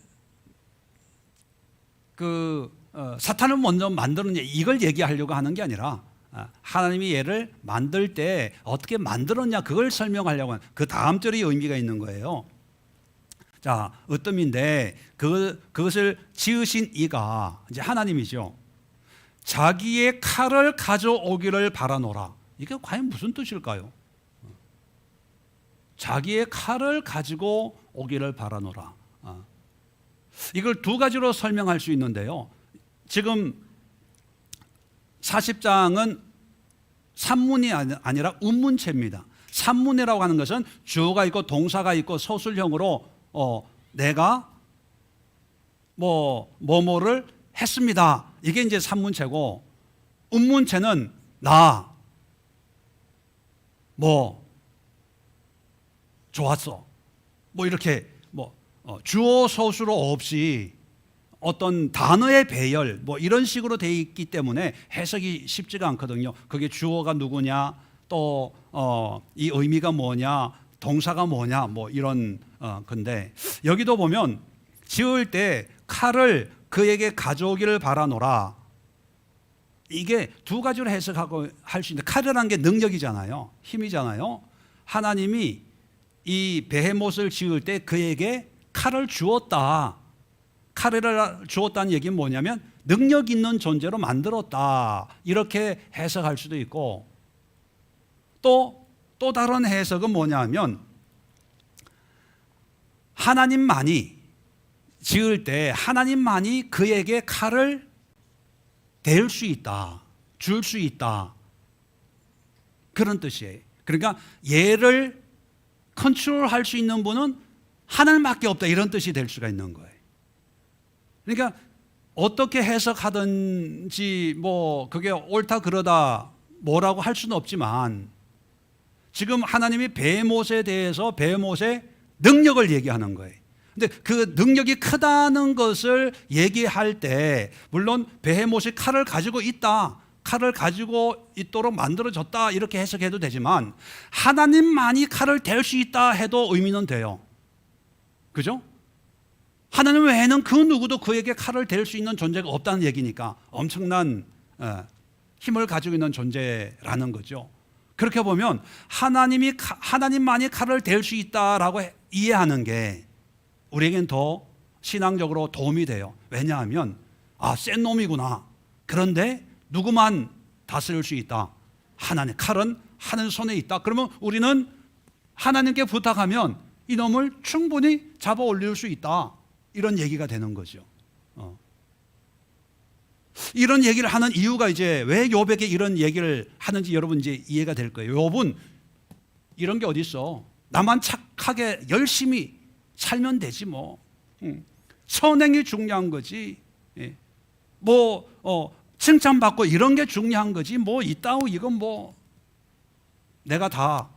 사탄을 먼저 만드는 이걸 얘기하려고 하는 게 아니라 하나님이 얘를 만들 때 어떻게 만들었냐 그걸 설명하려고 하는 그 다음 절이 의미가 있는 거예요. 자, 으뜸인데 그것을 지으신 이가 이제 하나님이죠. 자기의 칼을 가져오기를 바라노라. 이게 과연 무슨 뜻일까요? 자기의 칼을 가지고 오기를 바라노라. 이걸 두 가지로 설명할 수 있는데요. 지금 40장은 산문이 아니라 운문체입니다. 산문이라고 하는 것은 주어가 있고 동사가 있고 서술형으로 내가 뭐를 했습니다. 이게 이제 산문체고 운문체는 나 좋았어. 이렇게 주어 서술어 없이 어떤 단어의 배열 이런 식으로 되어 있기 때문에 해석이 쉽지가 않거든요. 그게 주어가 누구냐, 또 이 의미가 뭐냐, 동사가 뭐냐, 이런 건데 여기도 보면 지을 때 칼을 그에게 가져오기를 바라노라. 이게 두 가지로 해석하고 할 수 있는데 칼이라는 게 능력이잖아요. 힘이잖아요. 하나님이 이 베헤못을 지을 때 그에게 칼을 주었다. 칼을 주었다는 얘기는 뭐냐면 능력 있는 존재로 만들었다. 이렇게 해석할 수도 있고 또 다른 해석은 뭐냐면 하나님만이 지을 때 하나님만이 그에게 칼을 댈 수 있다. 줄 수 있다. 그런 뜻이에요. 그러니까 얘를 컨트롤할 수 있는 분은 하나님밖에 없다 이런 뜻이 될 수가 있는 거예요. 그러니까 어떻게 해석하든지 그게 옳다 그러다 뭐라고 할 수는 없지만 지금 하나님이 베헤못에 대해서 베헤못의 능력을 얘기하는 거예요. 근데 그 능력이 크다는 것을 얘기할 때 물론 베헤못이 칼을 가지고 있다. 칼을 가지고 있도록 만들어졌다 이렇게 해석해도 되지만 하나님만이 칼을 댈 수 있다 해도 의미는 돼요. 그죠? 하나님 외에는 그 누구도 그에게 칼을 댈 수 있는 존재가 없다는 얘기니까 엄청난 힘을 가지고 있는 존재라는 거죠. 그렇게 보면 하나님만이 칼을 댈 수 있다라고 이해하는 게 우리에겐 더 신앙적으로 도움이 돼요. 왜냐하면 센 놈이구나. 그런데 누구만 다스릴 수 있다. 하나님 칼은 하늘 손에 있다. 그러면 우리는 하나님께 부탁하면 이놈을 충분히 잡아 올릴 수 있다. 이런 얘기가 되는 거죠. 이런 얘기를 하는 이유가 이제 왜 욥에게 이런 얘기를 하는지 여러분 이제 이해가 될 거예요. 욥은 이런 게 어디 있어? 나만 착하게 열심히 살면 되지 뭐. 선행이 중요한 거지. 칭찬받고 이런 게 중요한 거지. 뭐 이따우 이건 뭐 내가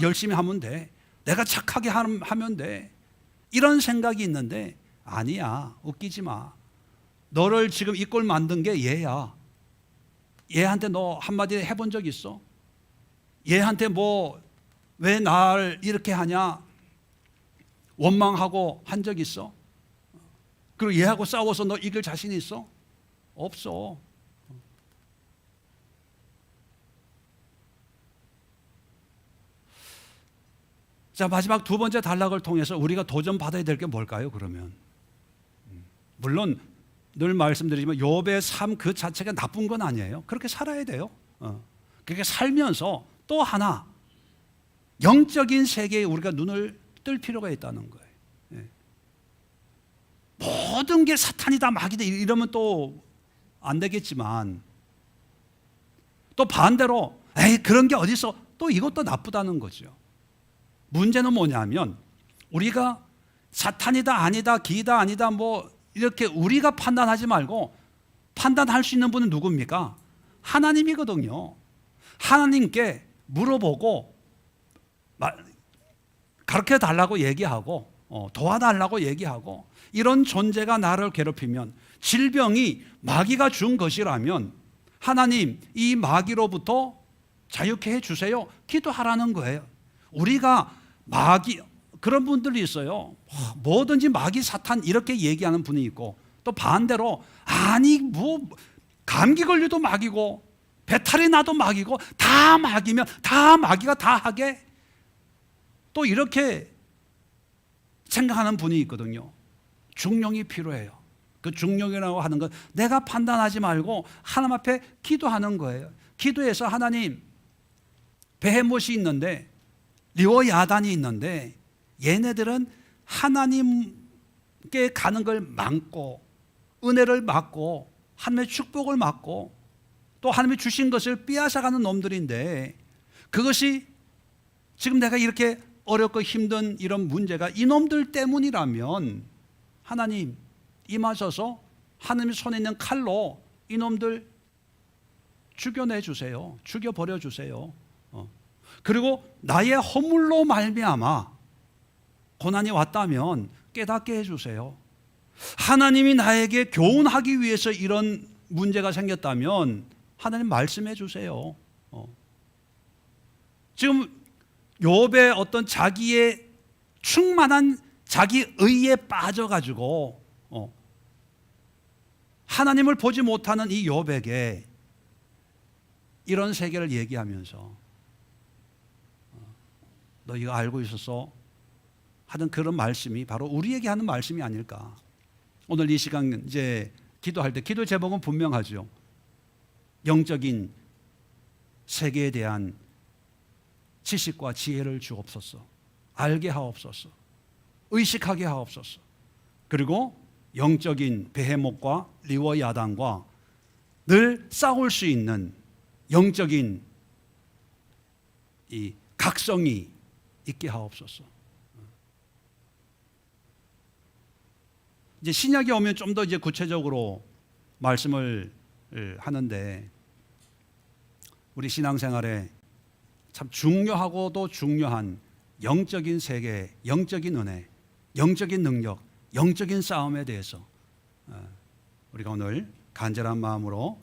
열심히 하면 돼. 내가 착하게 하면 돼. 이런 생각이 있는데 아니야. 웃기지 마. 너를 지금 이 꼴 만든 게 얘야. 얘한테 너 한마디 해본 적 있어? 얘한테 뭐 왜 날 이렇게 하냐 원망하고 한 적 있어? 그리고 얘하고 싸워서 너 이길 자신 있어? 없어. 자, 마지막 두 번째 단락을 통해서 우리가 도전받아야 될 게 뭘까요, 그러면? 물론 늘 말씀드리지만 욥의 삶 그 자체가 나쁜 건 아니에요. 그렇게 살아야 돼요. 그렇게 살면서 또 하나 영적인 세계에 우리가 눈을 뜰 필요가 있다는 거예요. 모든 게 사탄이다 마귀다 이러면 또 안 되겠지만 또 반대로 에이 그런 게 어디 있어 또 이것도 나쁘다는 거죠. 문제는 뭐냐면 우리가 사탄이다 아니다 기다 아니다 뭐 이렇게 우리가 판단하지 말고 판단할 수 있는 분은 누굽니까? 하나님이거든요. 하나님께 물어보고 가르쳐 달라고 얘기하고 도와달라고 얘기하고 이런 존재가 나를 괴롭히면 질병이 마귀가 준 것이라면 하나님 이 마귀로부터 자유케 해주세요. 기도하라는 거예요. 우리가 마귀 그런 분들이 있어요. 뭐든지 마귀 사탄 이렇게 얘기하는 분이 있고 또 반대로 아니 뭐 감기 걸려도 마귀고 배탈이 나도 마귀고 다 마귀면 다 마귀가 다 하게 또 이렇게 생각하는 분이 있거든요. 중용이 필요해요. 그 중용이라고 하는 건 내가 판단하지 말고 하나님 앞에 기도하는 거예요. 기도해서 하나님 베헤못이 있는데 리워야단이 있는데 얘네들은 하나님께 가는 걸 막고 은혜를 막고 하나님의 축복을 막고 또 하나님이 주신 것을 빼앗아가는 놈들인데 그것이 지금 내가 이렇게 어렵고 힘든 이런 문제가 이놈들 때문이라면 하나님 임하셔서 하나님의 손에 있는 칼로 이놈들 죽여내 주세요. 죽여버려 주세요. 그리고 나의 허물로 말미암아 고난이 왔다면 깨닫게 해주세요. 하나님이 나에게 교훈하기 위해서 이런 문제가 생겼다면 하나님 말씀해 주세요. 지금 욥의 어떤 자기의 충만한 자기 의에 빠져가지고 하나님을 보지 못하는 이 욥에게 이런 세계를 얘기하면서 너 이거 알고 있었어? 하는 그런 말씀이 바로 우리에게 하는 말씀이 아닐까. 오늘 이 시간 이제 기도할 때 기도 제목은 분명하죠. 영적인 세계에 대한 지식과 지혜를 주옵소서. 알게 하옵소서. 의식하게 하옵소서. 그리고 영적인 베헤못과 리워야단과 늘 싸울 수 있는 영적인 이 각성이 있게 하옵소서. 이제 신약에 오면 좀 더 이제 구체적으로 말씀을 하는데 우리 신앙생활에 참 중요하고도 중요한 영적인 세계, 영적인 은혜, 영적인 능력, 영적인 싸움에 대해서 우리가 오늘 간절한 마음으로